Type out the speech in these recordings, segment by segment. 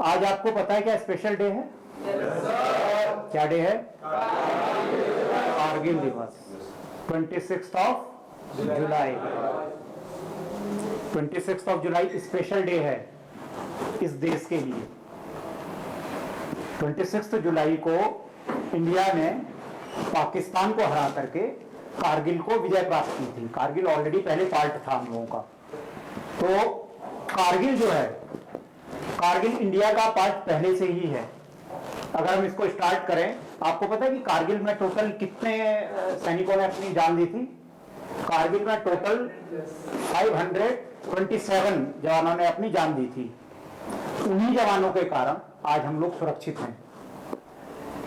आज आपको पता है क्या स्पेशल डे है? क्या डे है? कारगिल दिवस। 26 of July. 26 of July special day है इस देश के लिए। 26 जुलाई को इंडिया ने पाकिस्तान को हरा करके कारगिल को विजय प्राप्त की थी। कारगिल ऑलरेडी पहले पार्ट था हम लोगों का। तो कारगिल जो है, कारगिल इंडिया का पार्ट पहले से ही है। अगर हम इसको स्टार्ट करें, आपको पता है कि कारगिल में टोटल कितने सैनिकों ने अपनी जान दी थी? कारगिल में टोटल 527 जवानों ने अपनी जान दी थी। उन्हीं जवानों के कारण आज हम लोग सुरक्षित हैं।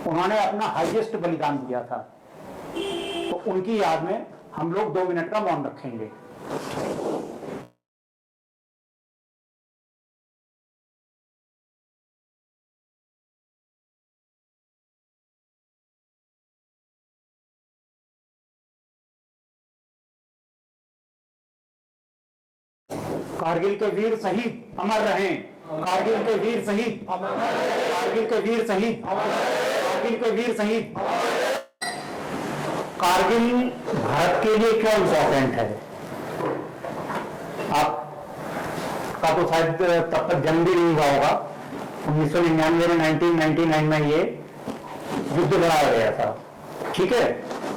उन्होंने अपना हाईएस्ट बलिदान दिया था। तो उनकी याद में हम लोग 2 मिनट का मौन रखेंगे। कारगिल के वीर शहीद अमर रहें। कारगिल के वीर शहीद अमर रहें। कारगिल के वीर शहीद अमर रहें। कारगिल के वीर शहीद। कारगिल भारत के लिए क्यों इंपॉर्टेंट है? आपका तो शायद तब तक जन्म भी नहीं हुआ होगा। 1999 में 1999 में ये युद्ध लड़ाया गया था। ठीक है,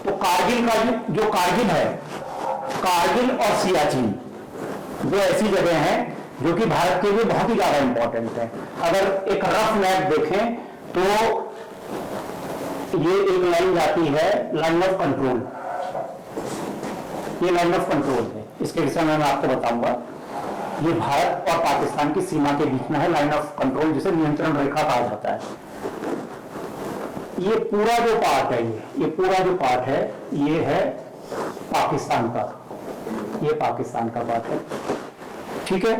तो कारगिल का जो कारगिल है, कारगिल और सियाचिन दो ऐसी जगह हैं जो कि भारत के लिए बहुत ही ज्यादा इंपॉर्टेंट है। अगर एक रफ मैप देखें तो ये एक लाइन जाती है, लाइन ऑफ कंट्रोल। ये लाइन ऑफ कंट्रोल है, इसके विषय में मैं आपको बताऊंगा। ये भारत और पाकिस्तान की सीमा के बीच में है लाइन ऑफ कंट्रोल, जिसे नियंत्रण रेखा कहा जाता है। ये पूरा जो पार्ट है, ये पूरा जो पार्ट है, ये है पाकिस्तान का। ये पाकिस्तान का पार्ट है। ठीक है,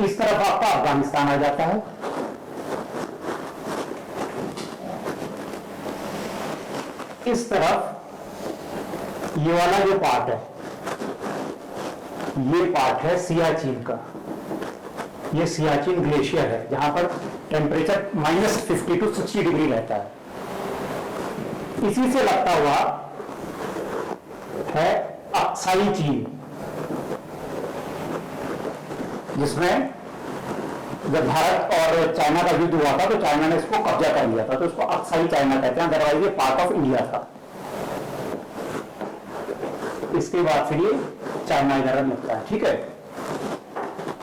इस तरफ आपका अफगानिस्तान आ जाता है। इस तरफ ये वाला जो पार्ट है, ये पार्ट है सियाचिन का। ये सियाचिन ग्लेशियर है, जहां पर टेम्परेचर -50 to 60 डिग्री रहता है। इसी से लगता हुआ है अक्साई चीन, जिसमें जब भारत और चाइना का युद्ध हुआ था तो चाइना ने इसको कब्जा कर लिया था, तो इसको अक्साई चाइना कहते हैं। अदरवाइज ये पार्ट ऑफ इंडिया था। इसके बाद फिर ये चाइना इधर लगता है। ठीक है,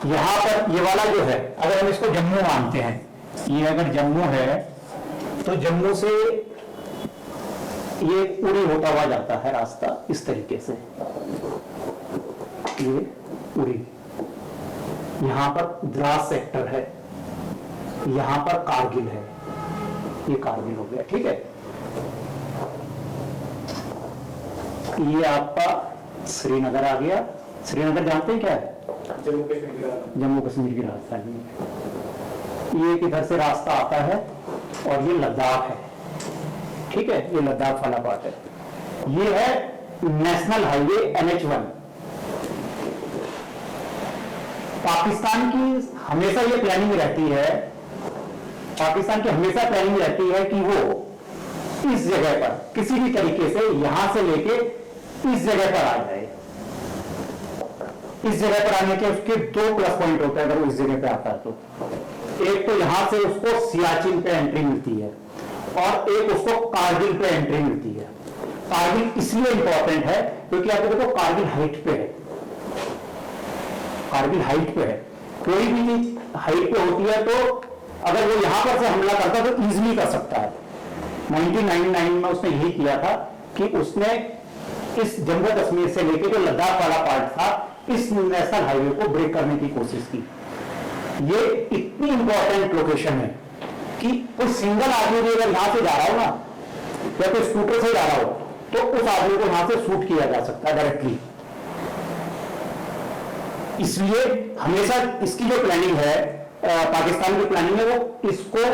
यहां पर ये वाला जो है, अगर हम इसको जम्मू मानते हैं, ये अगर जम्मू है तो जम्मू से ये उड़ी होता हुआ जाता है रास्ता इस तरीके से। ये उड़ी, यहां पर द्रास सेक्टर है, यहां पर कारगिल है। ये कारगिल हो गया। ठीक है, ये आपका श्रीनगर आ गया। श्रीनगर जानते हैं क्या है? जम्मू कश्मीर की राजधानी। ये किधर से रास्ता आता है और ये लद्दाख है। ठीक है, ये लद्दाख वाला पार्ट है। ये है नेशनल हाईवे NH1। पाकिस्तान की हमेशा ये प्लानिंग रहती है, पाकिस्तान की हमेशा प्लानिंग रहती है कि वो इस जगह पर किसी भी तरीके से यहां से लेके इस जगह पर आ जाए। इस जगह पर आने के उसके 2 प्लस पॉइंट होते हैं अगर वो इस जगह पे आता है तो। एक तो यहां से उसको सियाचिन पे एंट्री मिलती है और एक उसको कारगिल पे एंट्री मिलती है। कारगिल इसलिए इंपॉर्टेंट है क्योंकि आपको देखो कारगिल हाइट पे है। कारगिल हाइट पे है। कोई भी चीज हाइट पे होती है तो अगर वो यहां पर से हमला करता है तो इजीली कर सकता है। 1999 में उसने यही किया था कि उसने इस जम्मू कश्मीर से लेकर जो लद्दाख वाला पार्ट था, इस नेशनल हाईवे को ब्रेक करने की कोशिश की। ये इतनी इंपॉर्टेंट लोकेशन है कि कोई सिंगल आदमी भी अगर यहां से जा रहा हो ना, या कोई स्कूटर से जा रहा हो, तो उस आदमी को यहां से शूट किया जा सकता है डायरेक्टली। इसलिए हमेशा इसकी जो प्लानिंग है, पाकिस्तान की प्लानिंग है, वो इसको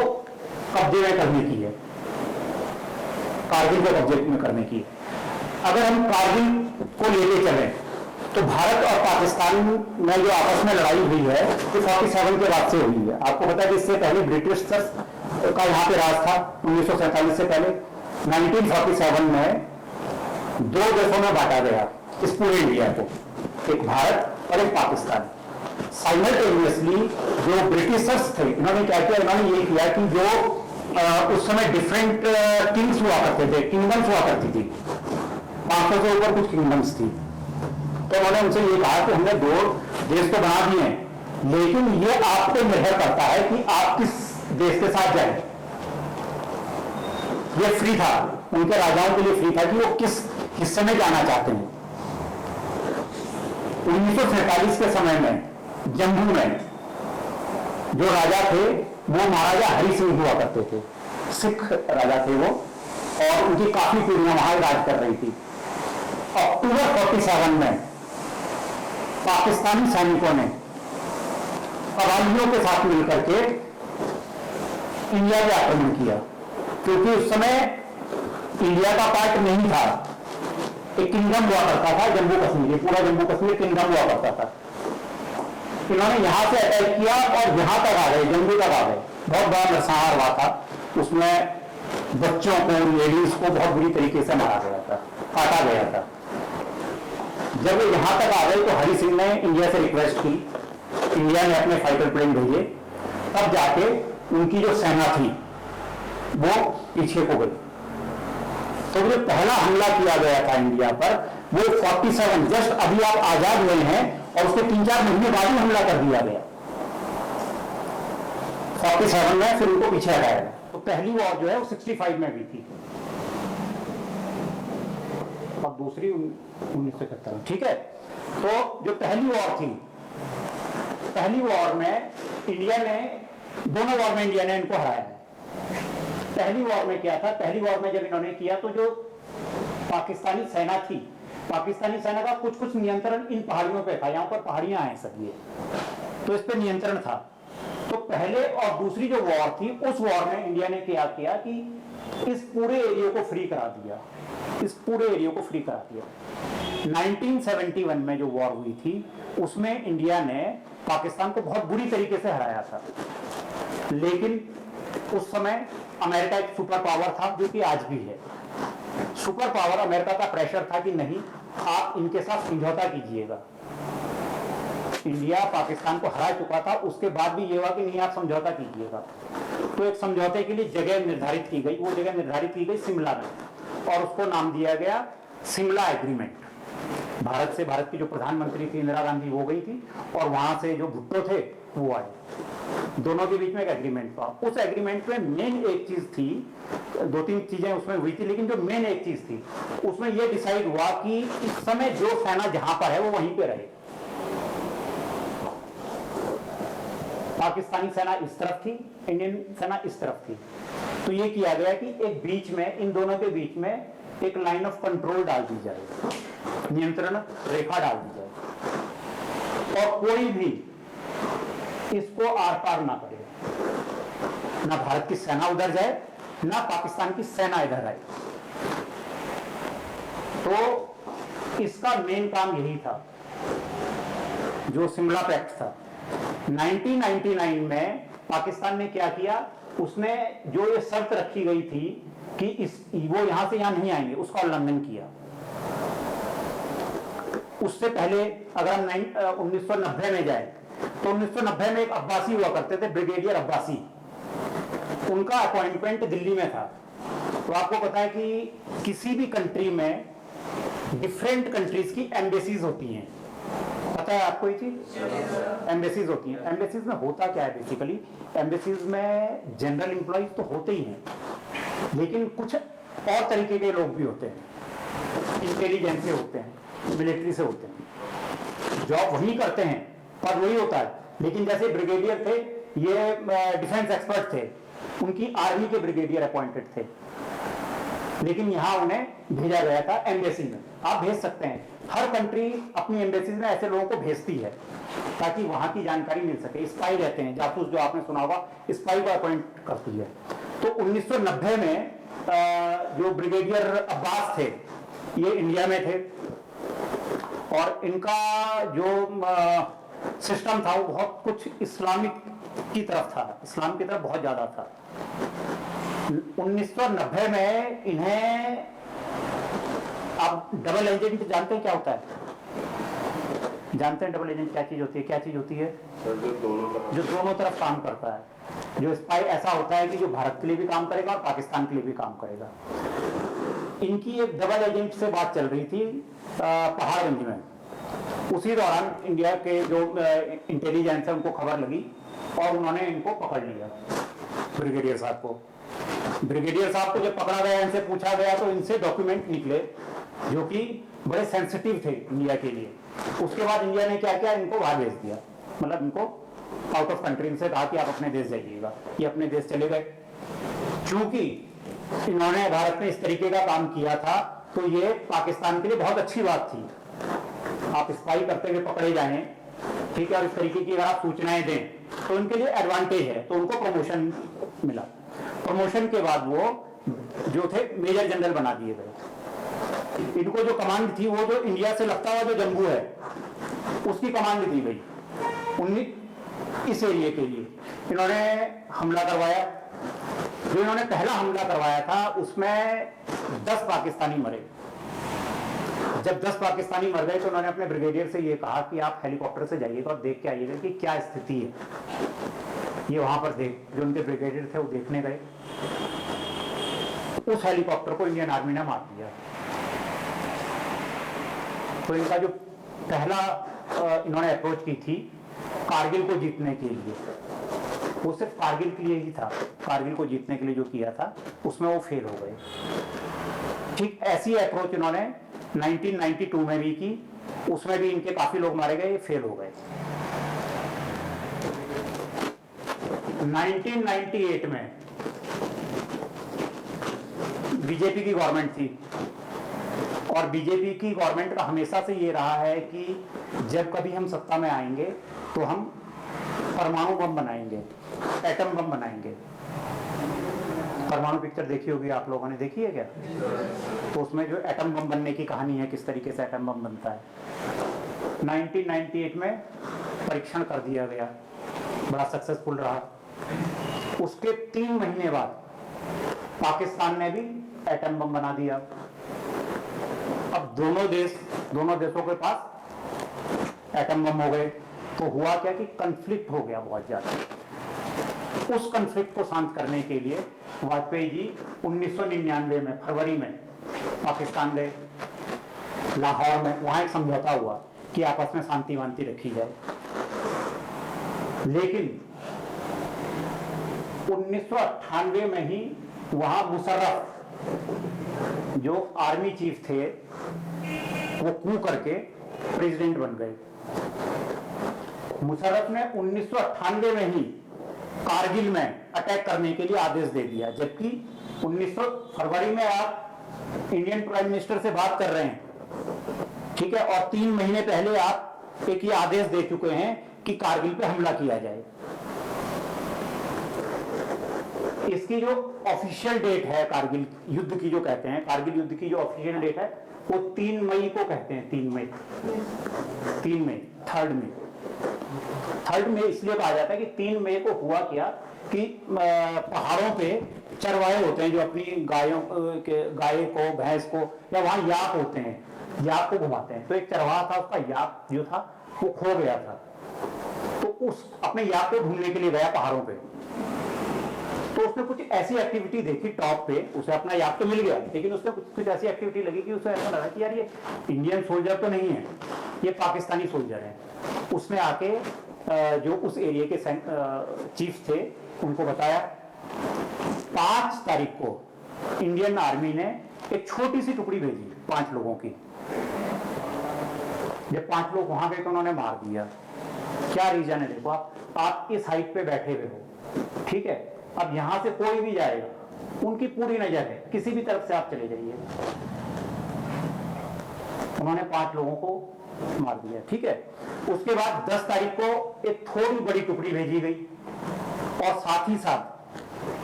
कब्जे में करने की है, कारगिल को कब्जे में करने की है। अगर हम कारगिल को लेके चलें तो भारत और पाकिस्तान में जो आपस में लड़ाई हुई है वो 47 के बाद से हुई है। आपको पता है कि इससे पहले ब्रिटिश का यहाँ पे राज था 1947 से पहले। 1947 में दो देशों में बांटा गया इस पूरे इंडिया को, एक भारत और एक पाकिस्तान। साइमल्टेनियसली जो ब्रिटिशर्स थे इन्होंने क्या किया, इन्होंने ये किया कि जो उस समय डिफरेंट किंग्स हुआ करते थे, किंगडम्स हुआ करती थी, 500 से ऊपर कुछ किंगडम्स थी। तो उन्होंने उनसे ये कहा कि हमने दो देश तो बना दिए हैं, लेकिन ये आप पे निर्भर करता है कि आप किस देश के साथ जाएं। ये फ्री था, उनके राजाओं के लिए फ्री था कि वो किस हिस्से में जाना चाहते हैं। 1947 के समय में जम्मू में जो राजा थे वो महाराजा हरि सिंह हुआ करते थे, सिख राजा थे वो, और उनकी काफी पीढ़ियां वहां राज कर रही थी। अक्टूबर 47 में पाकिस्तानी सैनिकों ने कबालियों के साथ मिलकर के इंडिया पे आक्रमण किया, क्योंकि उस समय इंडिया का पार्ट नहीं था, एक किंगडम हुआ करता था जम्मू कश्मीर, पूरा जम्मू कश्मीर किंगडम हुआ करता था। इन्होंने यहां से अटैक किया और यहां तक आ गए, जम्मू तक आ गए। बहुत बड़ा नरसंहार हुआ था, उसमें बच्चों को, लेडीज को बहुत बुरी तरीके से मारा गया था, काटा गया था। जब वो यहां तक आ गए तो हरि सिंह ने इंडिया से रिक्वेस्ट की, इंडिया ने अपने फाइटर प्लेन भेजे, तब जाके उनकी जो सेना थी वो पीछे को गई। तो जो पहला हमला किया गया था इंडिया पर वो 47, जस्ट अभी आप आजाद हुए हैं और उसके 3-4 महीने बाद ही हमला कर दिया गया 47 में, फिर उनको पीछे हटाया गया। तो पहली वॉर जो है वो 65 में भी थी और दूसरी 1971 में। ठीक है, तो जो पहली वॉर थी, पहली वॉर में इंडिया ने, दोनों वॉर में इंडिया ने इनको हराया है। पहली वॉर में क्या था, पहली वॉर में जब इन्होंने किया तो जो पाकिस्तानी सेना थी, पाकिस्तानी सेना का कुछ कुछ नियंत्रण इन पहाड़ियों पे था, यहाँ पर पहाड़ियां हैं सब ये, तो इस पे नियंत्रण था। तो पहले और दूसरी जो वॉर थी, उस वॉर में इंडिया ने क्या किया कि इस पूरे एरिया को फ्री करा दिया, इस पूरे एरिया को फ्री करा दिया। 1971 में जो वॉर हुई थी उसमें इंडिया ने पाकिस्तान को बहुत बुरी तरीके से हराया था, लेकिन उस समय अमेरिका एक सुपर पावर था, जो कि आज भी है। सुपर पावर अमेरिका का प्रेशर था कि नहीं, आप इनके साथ समझौता कीजिएगा। इंडिया पाकिस्तान को हरा चुका था, उसके बाद भी ये हुआ कि नहीं, आप समझौता कीजिएगा। तो एक समझौते के लिए जगह निर्धारित की गई, वो जगह निर्धारित की गई शिमला में, और उसको नाम दिया गया शिमला एग्रीमेंट। भारत से, भारत की जो प्रधानमंत्री थी इंदिरा गांधी वो गई थी, और वहां से जो भुट्टो थे वो आए, दोनों के बीच में एक एग्रीमेंट था। उस एग्रीमेंट में मेन एक चीज थी, 2-3 चीजें उसमें हुई थी, लेकिन जो मेन एक चीज थी उसमें यह डिसाइड हुआ कि इस समय जो सेना जहां पर है वो वहीं पे रहे। पाकिस्तानी सेना इस तरफ थी, इंडियन सेना इस तरफ थी। तो ये किया गया कि एक बीच में, इन दोनों के बीच में एक लाइन ऑफ कंट्रोल डाल दी जाए, नियंत्रण रेखा डाल दी जाए, और कोई भी इसको आर पार ना करे, ना भारत की सेना उधर जाए, ना पाकिस्तान की सेना इधर आए। तो इसका मेन काम यही था, जो शिमला पैक्ट था। 1999 में पाकिस्तान ने क्या किया, उसने जो ये शर्त रखी गई थी कि वो यहां से यहां नहीं आएंगे, उसका उल्लंघन किया। उससे पहले अगर हम 1990 में जाए तो 1990 में एक अब्बासी हुआ करते थे, ब्रिगेडियर अब्बासी, उनका अपॉइंटमेंट दिल्ली में था। तो आपको पता है कि किसी भी कंट्री में डिफरेंट कंट्रीज की एम्बेसीज होती हैं, पता है आपको ये चीज? एम्बेसीज होती हैं। एम्बेसीज में होता क्या है बेसिकली, एम्बेसीज में जनरल एम्प्लॉइज तो होते ही हैं, लेकिन कुछ और तरीके के लोग भी होते हैं, इंटेलिजेंस से होते हैं, मिलिट्री से होते हैं, जॉब वही करते हैं, पद वही होता है। लेकिन जैसे ब्रिगेडियर थे, ये डिफेंस एक्सपर्ट थे, उनकी आर्मी के ब्रिगेडियर अपॉइंटेड थे, लेकिन यहां उन्हें भेजा गया था एम्बेसी में। आप भेज सकते हैं, हर कंट्री अपनी एम्बेसी में ऐसे लोगों को भेजती है ताकि वहां की जानकारी मिल सके। स्पाई रहते हैं, जासूस, जो आपने सुना होगा, स्पाई को अपॉइंट करती है। तो 1990 में जो ब्रिगेडियर अब्बास थे, ये इंडिया में थे, और इनका जो सिस्टम था वो बहुत कुछ इस्लामिक की तरफ था, इस्लाम की तरफ बहुत ज्यादा था। 1990 में इन्हें, आप डबल एजेंट जानते हैं क्या होता है? जानते हैं डबल एजेंट क्या चीज होती है? क्या चीज होती है? जो दोनों तरफ काम करता है। जो स्पाई ऐसा होता है कि जो भारत के लिए भी काम करेगा और पाकिस्तान के लिए भी काम करेगा। इनकी एक डबल एजेंट से बात चल रही थी पहाड़गंज में। उसी दौरान इंडिया के जो इंटेलिजेंस है उनको खबर लगी और उन्होंने इनको पकड़ लिया, ब्रिगेडियर साहब को। ब्रिगेडियर साहब को जब पकड़ा गया, इनसे पूछा गया तो इनसे डॉक्यूमेंट निकले जो कि बड़े सेंसिटिव थे इंडिया के लिए। उसके बाद इंडिया ने क्या किया, इनको बाहर भेज दिया, मतलब इनको आउट ऑफ कंट्री। इनसे कहा कि आप अपने देश जाइएगा। ये अपने देश चले गए। क्योंकि इन्होंने भारत में इस तरीके का काम किया था तो ये पाकिस्तान के लिए बहुत अच्छी बात थी। आप स्पाई करते हुए पकड़े जाएं, ठीक है, और इस तरीके की अगर आप सूचनाएं दें तो उनके लिए एडवांटेज है। तो उनको प्रमोशन मिला। प्रमोशन के बाद वो जो थे मेजर जनरल बना दिए गए। इनको जो कमांड थी वो जो इंडिया से लगता हुआ जो जम्मू है उसकी कमांड दी गई। इस एरिया के लिए इन्होंने हमला करवाया। जो इन्होंने पहला हमला करवाया था उसमें 10 पाकिस्तानी मरे। जब 10 पाकिस्तानी मर गए तो उन्होंने अपने ब्रिगेडियर से ये कहा कि आप हेलीकॉप्टर से जाइएगा और देख के आइएगा कि क्या स्थिति है। ये वहां पर जो उनके ब्रिगेडियर थे वो देखने गए। उस हेलीकॉप्टर को इंडियन आर्मी ने मार दिया। तो इनका जो पहला इन्होंने अप्रोच की थी कारगिल को जीतने के लिए, वो सिर्फ कारगिल के लिए ही था। कारगिल को जीतने के लिए जो किया था उसमें वो फेल हो गए। ठीक ऐसी अप्रोच इन्होंने 1992 में भी की, उसमें भी इनके काफी लोग मारे गए, फेल हो गए। 1998 में बीजेपी की गवर्नमेंट थी और बीजेपी की गवर्नमेंट का हमेशा से ये रहा है कि जब कभी हम सत्ता में आएंगे तो हम परमाणु बम बनाएंगे, एटम बम बनाएंगे। परमाणु पिक्चर देखी होगी आप लोगों ने, देखी है क्या? तो उसमें जो एटम बम बनने की कहानी है, किस तरीके से एटम बम बनता है। 1998 में परीक्षण कर दिया गया, बड़ा सक्सेसफुल रहा। उसके 3 महीने बाद पाकिस्तान ने भी एटम बम बना दिया। अब दोनों देशों के पास एटम बम हो गए। तो हुआ क्या कि कंफ्लिक्ट हो गया बहुत ज्यादा। उस कंफ्लिक्ट को शांत करने के लिए वाजपेयी जी 1999 में फरवरी में पाकिस्तान गए, लाहौर में। वहां एक समझौता हुआ कि आपस में शांति वांति रखी जाए। लेकिन 1998 में ही वहां मुशर्रफ जो आर्मी चीफ थे वो कू करके प्रेसिडेंट बन गए। मुशर्रफ ने 1998 में ही कारगिल में अटैक करने के लिए आदेश दे दिया, जबकि 1900 फरवरी में आप इंडियन प्राइम मिनिस्टर से बात कर रहे हैं, ठीक है, और 3 महीने पहले आप एक ये आदेश दे चुके हैं कि कारगिल पे हमला किया जाए। इसकी जो ऑफिशियल डेट है कारगिल युद्ध की, जो कहते हैं कारगिल युद्ध की जो ऑफिशियल डेट है वो 3 मई को कहते हैं। 3 मई 3 मई इसलिए कहा जाता है कि 3 मई को हुआ क्या कि पहाड़ों पे चरवाहे होते हैं जो अपनी गाय को, भैंस को, या वहां याक होते हैं, याक को घुमाते हैं। तो एक चरवाहा था, उसका याक जो था वो खो गया था। तो उस अपने याक को ढूंढने के लिए गया पहाड़ों पे। तो उसने कुछ ऐसी एक्टिविटी देखी टॉप पे, उसे अपना याक तो मिल गया, लेकिन उसने कुछ ऐसी एक्टिविटी लगी कि उसे ऐसा लगा कि यार ये इंडियन सोल्जर तो नहीं है, ये पाकिस्तानी सोल्जर है। उसने आके जो उस एरिया के चीफ थे उनको बताया। 5 तारीख को इंडियन आर्मी ने एक छोटी सी टुकड़ी भेजी 5 लोगों की। जब 5 लोग वहां गए तो उन्होंने मार दिया। क्या रीजन है? देखो, आप इस हाइट पे बैठे हुए हो, ठीक है, अब यहां से कोई भी जाएगा, उनकी पूरी नजर है, किसी भी तरफ से आप चले जाइए। उन्होंने 5 लोगों को मार दिया, ठीक है। उसके बाद 10 तारीख को एक थोड़ी बड़ी टुकड़ी भेजी गई और साथ ही साथ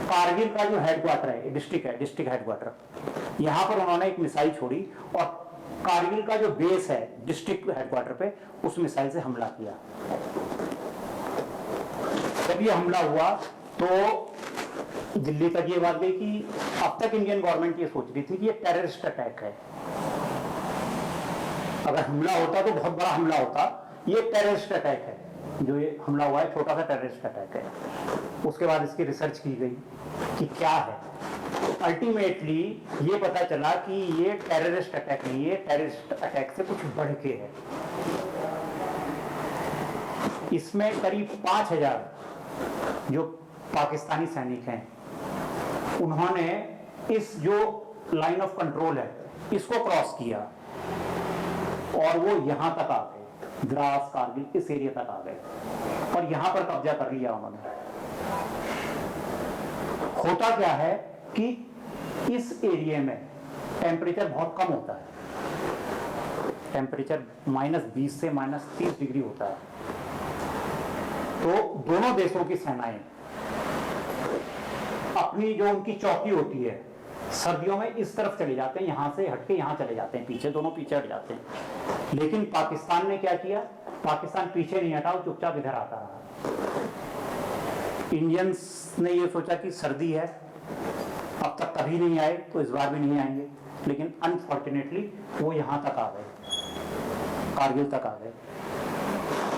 कारगिल का जो हेडक्वार्टर है, डिस्ट्रिक्ट हेडक्वार्टर, यहां पर उन्होंने एक मिसाइल छोड़ी और कारगिल का जो बेस है डिस्ट्रिक्ट हेडक्वार्टर पे, उस मिसाइल से हमला किया। जब ये हमला हुआ तो दिल्ली तक ये बात गई कि अब तक इंडियन गवर्नमेंट ये सोच रही थी कि ये टेररिस्ट अटैक है, अगर हमला होता तो बहुत बड़ा हमला होता, ये टेररिस्ट अटैक है, जो ये हमला हुआ है छोटा सा टेररिस्ट अटैक है। उसके बाद इसकी रिसर्च की गई कि क्या है, अल्टीमेटली ये पता चला कि ये टेररिस्ट अटैक नहीं है, टेररिस्ट अटैक से कुछ बढ़ के है। इसमें करीब 5000 जो पाकिस्तानी सैनिक हैं, उन्होंने इस जो लाइन ऑफ कंट्रोल है इसको क्रॉस किया और वो यहां तक आ गए, द्रास कारगिल इस एरिया तक आ गए और यहां पर कब्जा कर लिया उन्होंने। होता क्या है कि इस एरिया में टेम्परेचर बहुत कम होता है, टेम्परेचर -20 से -30 डिग्री होता है। तो दोनों देशों की सेनाएं अपनी जो उनकी चौकी होती है सर्दियों में इस तरफ चले जाते हैं, यहां से हटके यहां चले जाते हैं, पीछे दोनों पीछे हट जाते हैं। लेकिन पाकिस्तान ने क्या किया, पाकिस्तान पीछे नहीं हटा, चुपचाप इधर आता रहा। इंडियंस ने ये सोचा कि सर्दी है, अब तक कभी नहीं आए तो इस बार भी नहीं आएंगे, लेकिन अनफॉर्चुनेटली वो यहां तक आ गए, कारगिल तक आ गए।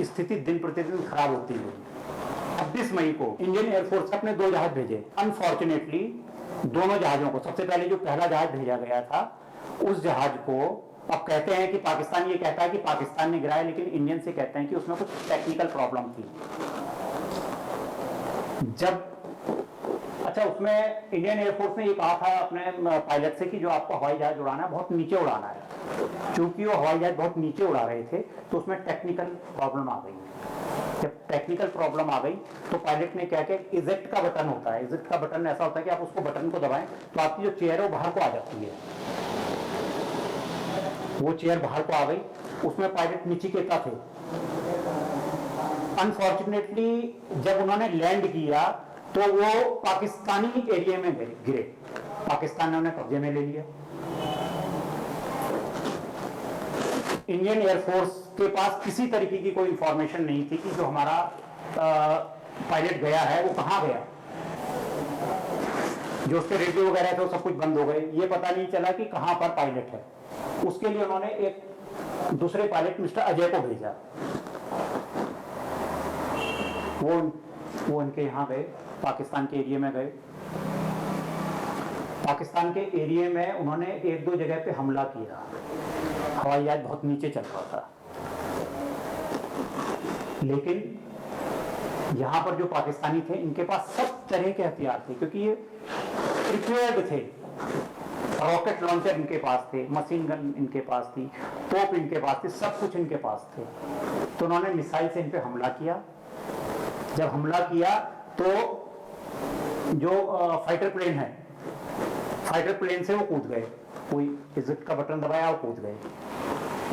स्थिति दिन प्रतिदिन खराब होती गई। 26 मई को इंडियन एयरफोर्स अपने 2 जहाज भेजे। अनफॉर्चुनेटली दोनों जहाजों को, सबसे पहले जो पहला जहाज भेजा गया था उस जहाज को, अब कहते हैं कि पाकिस्तान ये कहता है कि पाकिस्तान ने गिराया, लेकिन इंडियन से कहते हैं कि उसमें कुछ टेक्निकल प्रॉब्लम थी। जब अच्छा, उसमें इंडियन एयरफोर्स ने ये कहा था अपने पायलट से कि जो आपको हवाई जहाज उड़ाना है बहुत नीचे उड़ाना है। चूंकि वो हवाई जहाज बहुत नीचे उड़ा रहे थे तो उसमें टेक्निकल प्रॉब्लम आ गई। जब टेक्निकल प्रॉब्लम आ गई तो पायलट ने क्या किया, इजेक्ट का बटन होता है, इजेक्ट का बटन ऐसा होता है कि आप उसको बटन को दबाएं तो आपकी जो चेयर है वो बाहर को आ जाती है। वो चेयर बाहर को आ गई, उसमें पायलट नीचिकेता थे। अनफॉर्चुनेटली जब उन्होंने लैंड किया तो वो पाकिस्तानी एरिया में गिरे, पाकिस्तान ने उन्हें कब्जे में ले लिया। इंडियन एयरफोर्स के पास किसी तरीके की कोई इंफॉर्मेशन नहीं थी कि जो हमारा पायलट गया है वो कहां गया, जो उसके रेडियो वगैरह थे वो सब कुछ बंद हो गए, ये पता नहीं चला कि कहां पर पायलट है। उसके लिए उन्होंने एक दूसरे पायलट मिस्टर अजय को भेजा, वो इनके यहां गए, पाकिस्तान के एरिया में गए। पाकिस्तान के एरिया में उन्होंने 1-2 जगह पे हमला किया, हवाई जहाज बहुत नीचे चल रहा था। लेकिन यहां पर जो पाकिस्तानी थे इनके पास सब तरह के हथियार थे, क्योंकि ये प्रिपेयर्ड थे। रॉकेट लॉन्चर इनके पास थे, मशीन गन इनके पास थी, तोप इनके पास थी, सब कुछ इनके पास थे। तो उन्होंने मिसाइल से इन पे हमला किया। जब हमला किया तो जो फाइटर प्लेन है, फाइटर प्लेन से वो कूद गए, कोई इजेक्ट का बटन दबाया और कूद गए।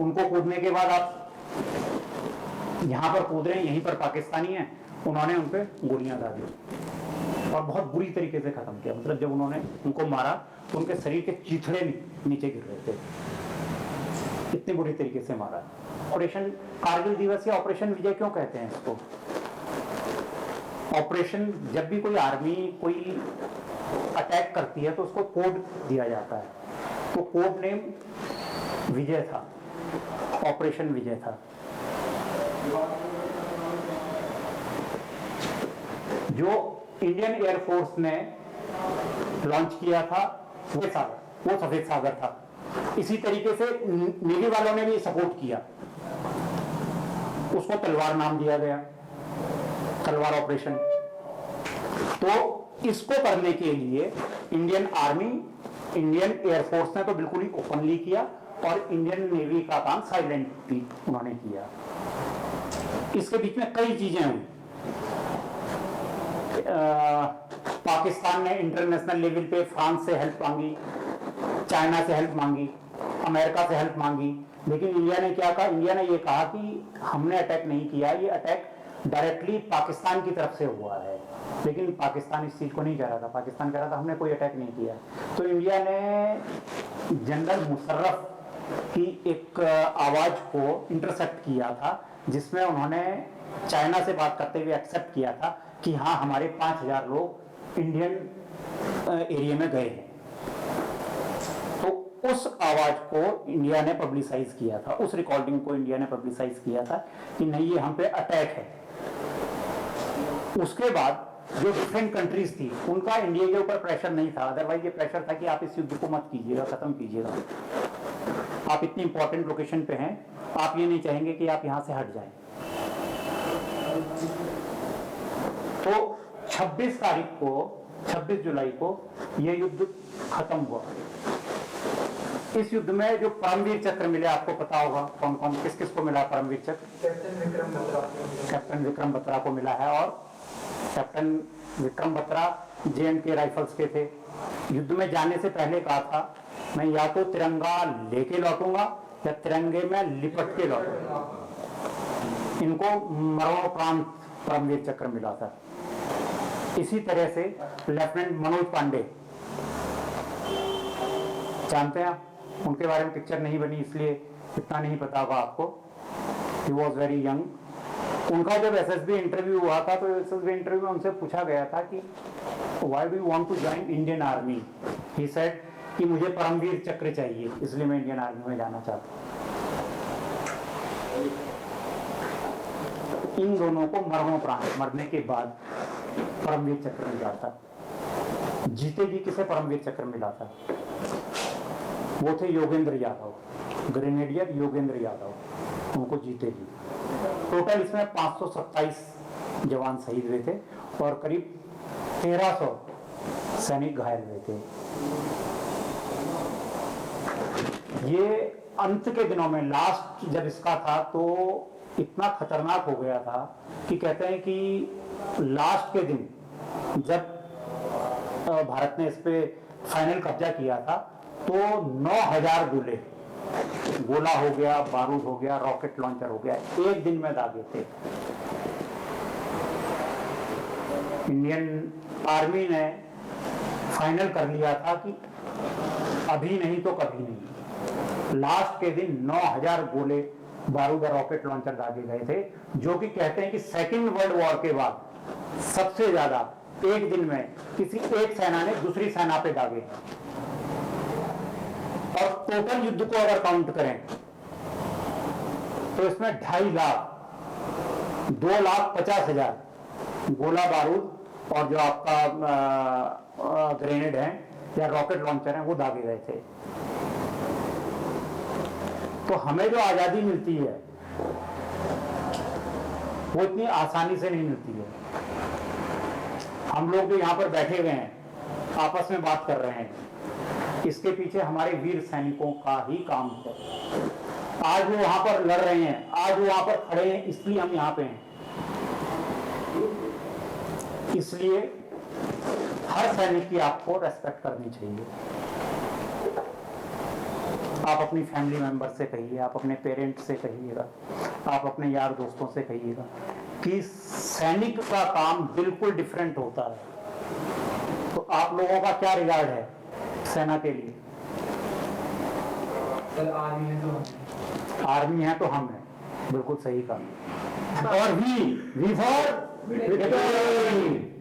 उनको कूदने के बाद आप यहां पर कूद रहे हैं, यहीं पर पाकिस्तानी हैं, उन्होंने उन पे गोलियां दागी और बहुत बुरी तरीके से खत्म किया। मतलब जब उन्होंने उनको मारा तो उनके शरीर के चीथड़े नीचे गिर रहे थे, इतनी बुरी तरीके से मारा। ऑपरेशन कारगिल दिवस या ऑपरेशन विजय क्यों कहते हैं इसको? ऑपरेशन, जब भी कोई आर्मी कोई अटैक करती है तो उसको कोड दिया जाता है, तो कोड नेम विजय था, ऑपरेशन विजय था। जो इंडियन एयरफोर्स ने लॉन्च किया था वो सफेद सागर था। इसी तरीके से नेवी वालों ने भी सपोर्ट किया, उसको तलवार नाम दिया गया, तलवार ऑपरेशन। तो इसको करने के लिए इंडियन आर्मी, इंडियन एयरफोर्स ने तो बिल्कुल ही ओपनली किया और इंडियन नेवी का काम साइलेंटली उन्होंने किया। इसके बीच में कई चीजें हुई। पाकिस्तान ने इंटरनेशनल लेवल पे फ्रांस से हेल्प मांगी, चाइना से हेल्प मांगी, अमेरिका से हेल्प मांगी, लेकिन इंडिया ने क्या कहा? इंडिया ने ये कहा कि हमने अटैक नहीं किया, ये अटैक डायरेक्टली पाकिस्तान की तरफ से हुआ है। लेकिन पाकिस्तान इस चीज को नहीं कह रहा था, पाकिस्तान कह रहा था हमने कोई अटैक नहीं किया। तो इंडिया ने जनरल मुशर्रफ की एक आवाज को इंटरसेप्ट किया था, जिसमें उन्होंने चाइना से बात करते हुए एक्सेप्ट किया था कि हाँ हमारे 5000 लोग इंडियन एरिया में गए हैं। तो उस आवाज को इंडिया ने पब्लिसाइज किया था, उस रिकॉर्डिंग को इंडिया ने पब्लिसाइज किया था कि नहीं ये हम पे अटैक है। उसके बाद जो डिफरेंट कंट्रीज थी उनका इंडिया के ऊपर प्रेशर नहीं था, अदरवाइज ये प्रेशर था कि आप इस युद्ध को मत कीजिएगा, खत्म कीजिएगा, आप इतनी इंपॉर्टेंट लोकेशन पे हैं, आप ये नहीं चाहेंगे कि आप यहां से हट जाएं। तो 26 तारीख को, 26 जुलाई को ये युद्ध खत्म हुआ। इस युद्ध में जो परमवीर चक्र मिले, आपको पता होगा कौन कौन किस किस को मिला परमवीर चक्र? कैप्टन विक्रम बत्रा को मिला है, और captain Vikram Batra JNK rifles के थे। युद्ध में जाने से पहले कहा था मैं या तो तिरंगा लेके लौटूंगा या तिरंगे में लिपट के लौटूंगा। इनको मरणोपरांत परमवीर चक्र मिला था। इसी तरह से लेफ्टिनेंट मनोज पांडे, जानते हैं आप? उनके बारे में पिक्चर नहीं बनी इसलिए इतना नहीं पता होगा आपको। He was very young. उनका जब SSB इंटरव्यू हुआ था तो SSB इंटरव्यू में उनसे पूछा गया था कि why do you want to join Indian army. He said कि मुझे परमवीर चक्र चाहिए, इसलिए मैं इंडियन आर्मी में जाना चाहता हूँ। इन दोनों को मरणोपरांत, मरने के बाद परमवीर चक्र मिला था। जीते जी किसे परमवीर चक्र मिला था? वो थे योगेंद्र यादव, ग्रेनेडियर योगेंद्र यादव, उनको जीते जी। टोटल इसमें 527 जवान शहीद हुए थे और करीब 1300 सैनिक घायल हुए थे। ये अंत के दिनों में, लास्ट जब इसका था तो इतना खतरनाक हो गया था कि कहते हैं कि लास्ट के दिन जब भारत ने इस पे फाइनल कब्जा किया था तो 9000 गोला हो गया, बारूद हो गया, रॉकेट लॉन्चर हो गया, एक दिन में दागे थे। इंडियन आर्मी ने फाइनल कर लिया था कि अभी नहीं तो कभी नहीं। लास्ट के दिन 9000 गोले, बारूद और रॉकेट लॉन्चर दागे गए थे, जो कि कहते हैं कि सेकेंड वर्ल्ड वॉर के बाद सबसे ज्यादा एक दिन में किसी एक सेना ने दूसरी सेना पे दागे। और टोटल युद्ध को अगर काउंट करें तो इसमें 2.5 लाख, 2,50,000 गोला बारूद और जो आपका ग्रेनेड है या रॉकेट लॉन्चर है वो दागे गए थे। तो हमें जो आजादी मिलती है वो इतनी आसानी से नहीं मिलती है। हम लोग जो यहाँ पर बैठे हुए हैं, आपस में बात कर रहे हैं, इसके पीछे हमारे वीर सैनिकों का ही काम है। आज वो वहां पर लड़ रहे हैं, आज वो वहां पर खड़े हैं, इसलिए हम यहाँ पे हैं। इसलिए हर सैनिक की आपको रेस्पेक्ट करनी चाहिए। आप अपनी फैमिली मेंबर से कहिए, आप अपने पेरेंट्स से कहिएगा, आप अपने यार दोस्तों से कहिएगा कि सैनिक का काम बिल्कुल डिफरेंट होता है। तो आप लोगों का क्या रिगार्ड है सेना के लिए? सर आर्मी है तो हम, आर्मी है तो हम हैं, बिल्कुल सही कहा। और वी फॉर विक्ट्री।